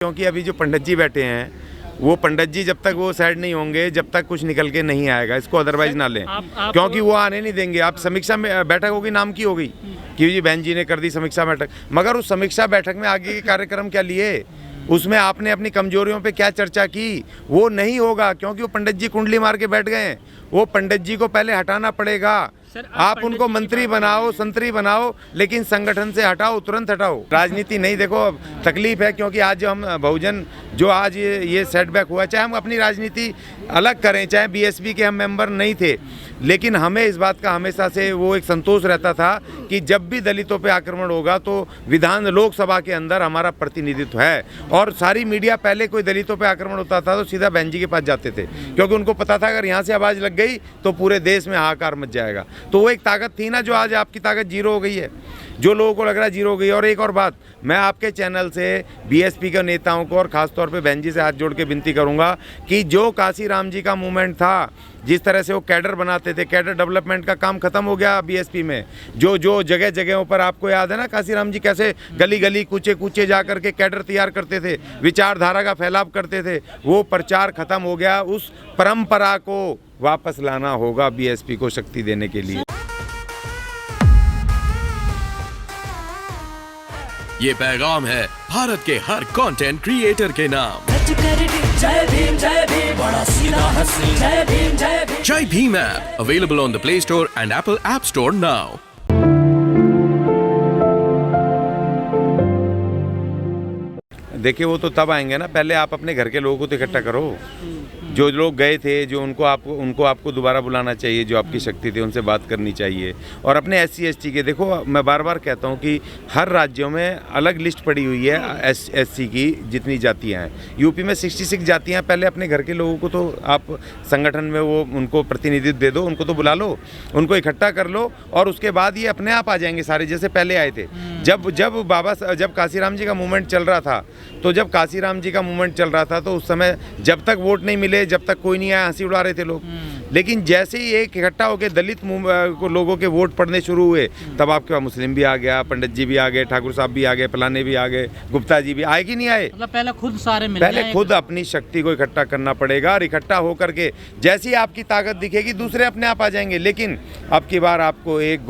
क्योंकि अभी जो पंडित जी बैठे हैं वो पंडित जी जब तक वो साइड नहीं होंगे जब तक कुछ निकल के नहीं आएगा, इसको अदरवाइज ना लें क्योंकि वो आने नहीं देंगे। आप समीक्षा में बैठक होगी, नाम की होगी कि जी बहन जी ने कर दी समीक्षा बैठक, मगर उस समीक्षा बैठक में आगे के कार्यक्रम क्या लिए, उसमें आपने अपनी कमजोरियों पे क्या चर्चा की, वो नहीं होगा क्योंकि वो पंडित जी कुंडली मार के बैठ गए हैं। वो पंडित जी को पहले हटाना पड़ेगा। आप उनको मंत्री बनाओ, संतरी बनाओ, लेकिन संगठन से हटाओ, तुरंत हटाओ। राजनीति नहीं, देखो तकलीफ है क्योंकि आज जो हम बहुजन जो आज ये सेटबैक हुआ, चाहे हम अपनी राजनीति अलग करें, चाहे बीएसपी के हम मेंबर नहीं थे, लेकिन हमें इस बात का हमेशा से वो एक संतोष रहता था कि जब भी दलितों पे आक्रमण होगा तो लोकसभा के अंदर हमारा प्रतिनिधित्व है। और सारी मीडिया पहले कोई दलितों पे आक्रमण होता था तो सीधा बहन जी के पास जाते थे क्योंकि उनको पता था अगर यहाँ से आवाज़ लग गई तो पूरे देश में हाहाकार मच जाएगा। तो वो एक ताकत थी ना, जो आज आपकी ताकत जीरो हो गई है, जो लोगों को लग रहा है जीरो हो गई। और एक और बात, मैं आपके चैनल से बीएसपी के नेताओं को और ख़ासतौर पे बहन जी से हाथ जोड़ के विनती करूंगा कि जो काशीराम जी का मूवमेंट था, जिस तरह से वो कैडर बनाते थे, कैडर डेवलपमेंट का काम खत्म हो गया बीएसपी में। जो जो जगह जगहों पर आपको याद है ना, काशीराम जी कैसे गली गली कूचे कूचे जा करके कैडर तैयार करते थे, विचारधारा का फैलाव करते थे, वो प्रचार खत्म हो गया। उस परंपरा को वापस लाना होगा बीएसपी को शक्ति देने के लिए। ये पैगाम है भारत के हर कंटेंट क्रिएटर के नाम। जय भीम बड़ा सीधा हंसी, जय भीम। जय Bhim app available on the play store and Apple app store now. देखिए वो तो तब आएंगे ना, पहले आप अपने घर के लोगों को तो इकट्ठा करो। जो लोग गए थे, जो उनको आपको दोबारा बुलाना चाहिए, जो आपकी शक्ति थी उनसे बात करनी चाहिए। और अपने SC ST के, देखो मैं बार बार कहता हूँ कि हर राज्यों में अलग लिस्ट पड़ी हुई है SC की, जितनी जातियाँ हैं। यूपी में 66 जातियाँ। पहले अपने घर के लोगों को तो आप संगठन में वो उनको प्रतिनिधित्व दे दो, उनको तो बुला लो, उनको इकट्ठा कर लो और उसके बाद ये अपने आप आ जाएंगे सारे, जैसे पहले आए थे। जब काशीराम जी का मूवमेंट चल रहा था, तो उस समय जब तक वोट नहीं मिले, जब तक कोई नहीं आया, हंसी उड़ा रहे थे लोग। लेकिन जैसे ही एक इकट्ठा होकर दलित लोगों के वोट पड़ने शुरू हुए, तब आपके पास मुस्लिम भी आ गया, पंडित जी भी आ गए, ठाकुर साहब भी आ गए, फलाने भी आ गए, गुप्ता जी भी आए कि नहीं आए। मतलब पहले खुद सारे पहले खुद अपनी शक्ति को इकट्ठा करना पड़ेगा और इकट्ठा होकर के जैसी आपकी ताकत दिखेगी दूसरे अपने आप आ जाएंगे। लेकिन अब की बार आपको एक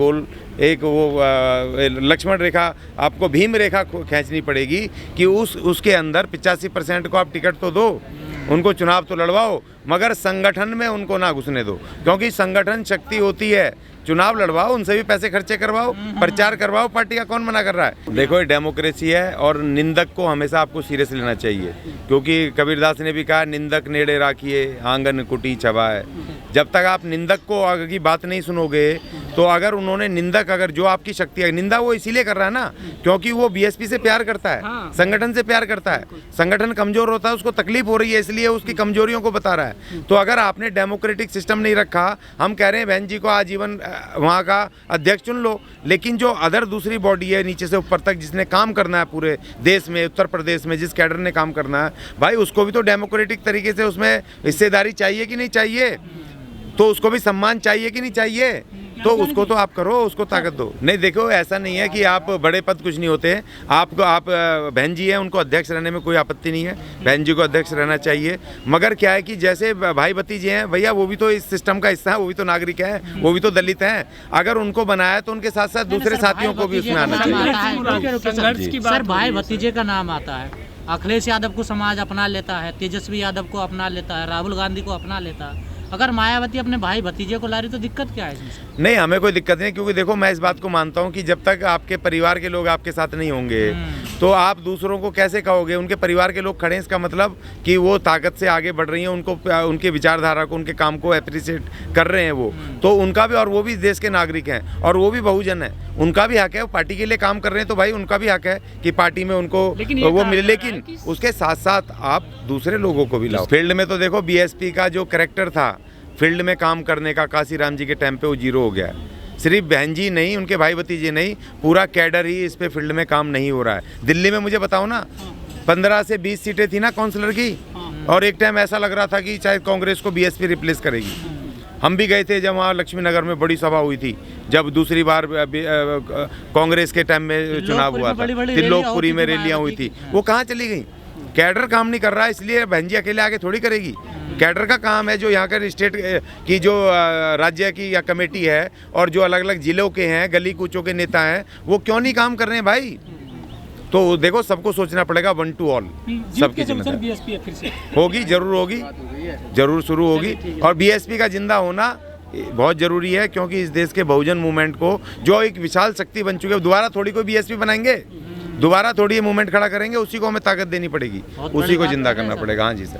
लक्ष्मण रेखा, आपको भीम रेखा खींचनी पड़ेगी कि उसके अंदर 85% को आप टिकट तो दो, उनको चुनाव तो लड़वाओ, मगर संगठन में उनको ना घुसने दो, क्योंकि संगठन शक्ति होती है। चुनाव लड़वाओ, उनसे भी पैसे खर्चे करवाओ, प्रचार करवाओ, पार्टी का कौन मना कर रहा है। देखो ये डेमोक्रेसी है और निंदक को हमेशा आपको सीरियस लेना चाहिए, क्योंकि कबीरदास ने भी कहा निंदक नेड़े राखिए आंगन कुटी छवाए। जब तक आप निंदक को आगे की बात नहीं सुनोगे, तो अगर उन्होंने अगर जो आपकी शक्ति है, निंदा वो इसीलिए कर रहा है ना क्योंकि वो बीएसपी से प्यार करता है, संगठन से प्यार करता है। संगठन कमजोर होता है, उसको तकलीफ हो रही है, इसलिए उसकी कमजोरियों को बता रहा है। तो अगर आपने डेमोक्रेटिक सिस्टम नहीं रखा, हम कह रहे हैं बहन जी को आजीवन वहाँ का अध्यक्ष चुन लो, लेकिन जो अदर दूसरी बॉडी है नीचे से ऊपर तक, जिसने काम करना है पूरे देश में, उत्तर प्रदेश में जिस कैडर ने काम करना है, भाई उसको भी तो डेमोक्रेटिक तरीके से उसमें हिस्सेदारी चाहिए कि नहीं चाहिए, तो उसको भी सम्मान चाहिए कि नहीं चाहिए, तो उसको तो आप करो, उसको ताकत दो। नहीं देखो ऐसा नहीं है कि आप बड़े पद कुछ नहीं होते। आप बहन जी हैं, उनको अध्यक्ष रहने में कोई आपत्ति नहीं है, बहन जी को अध्यक्ष रहना चाहिए। मगर क्या है कि जैसे भाई भतीजे हैं भैया, वो भी तो इस सिस्टम का हिस्सा है, वो भी तो नागरिक हैं, वो भी तो दलित हैं। अगर उनको बनाया तो उनके साथ साथ दूसरे साथियों को भी उसमें आना चाहिए। सर भाई भतीजे का नाम आता है, अखिलेश यादव को समाज अपना लेता है, तेजस्वी यादव को अपना लेता है, राहुल गांधी को अपना लेता है। अगर मायावती अपने भाई भतीजे को ला रही तो दिक्कत क्या है इसमें? नहीं, हमें कोई दिक्कत नहीं, क्योंकि देखो मैं इस बात को मानता हूँ कि जब तक आपके परिवार के लोग आपके साथ नहीं होंगे तो आप दूसरों को कैसे कहोगे। उनके परिवार के लोग खड़े हैं, इसका मतलब कि वो ताकत से आगे बढ़ रही हैं, उनको उनके विचारधारा को, उनके काम को अप्रिशिएट कर रहे हैं वो, तो उनका भी, और वो भी देश के नागरिक हैं और वो भी बहुजन है, उनका भी हक है। वो पार्टी के लिए काम कर रहे हैं तो भाई उनका भी हक है कि पार्टी में उनको वो मिले। लेकिन उसके साथ साथ आप दूसरे लोगों को भी लाओ। फील्ड में तो देखो बीएसपी का जो कैरेक्टर था फील्ड में काम करने का, काशीराम जी के टाइम पे वो जीरो हो गया है। सिर्फ बहन जी नहीं, उनके भाई भतीजे नहीं, पूरा कैडर ही इस पे फील्ड में काम नहीं हो रहा है। दिल्ली में मुझे बताओ ना, 15 से 20 सीटें थी ना काउंसलर की, और एक टाइम ऐसा लग रहा था कि शायद कांग्रेस को बीएसपी रिप्लेस करेगी। हम भी गए थे जब वहाँ लक्ष्मी नगर में बड़ी सभा हुई थी, जब दूसरी बार कांग्रेस के टाइम में चुनाव हुआ था, त्रिलोकपुरी में रैलियाँ हुई थी, वो कहाँ चली गई? कैडर काम नहीं कर रहा है, इसलिए बहन जी अकेले आगे थोड़ी करेगी। कैडर का काम है, जो यहाँ का स्टेट की जो राज्य की या कमेटी है और जो अलग अलग जिलों के हैं, गली कूचों के नेता हैं, वो क्यों नहीं काम कर रहे हैं भाई। तो देखो सबको सोचना पड़ेगा, 1 to all, सबकी जिम्मेदारी बीएसपी फिर से होगी, जरूर होगी, जरूर शुरू होगी। और बीएसपी का जिंदा होना बहुत ज़रूरी है, क्योंकि इस देश के बहुजन मूवमेंट को, जो एक विशाल शक्ति बन चुके हैं, दोबारा थोड़ी कोई बीएसपी बनाएंगे, दोबारा थोड़ी ये मूवमेंट खड़ा करेंगे, उसी को हमें ताकत देनी पड़ेगी, उसी को जिंदा करना पड़ेगा। हाँ जी सर।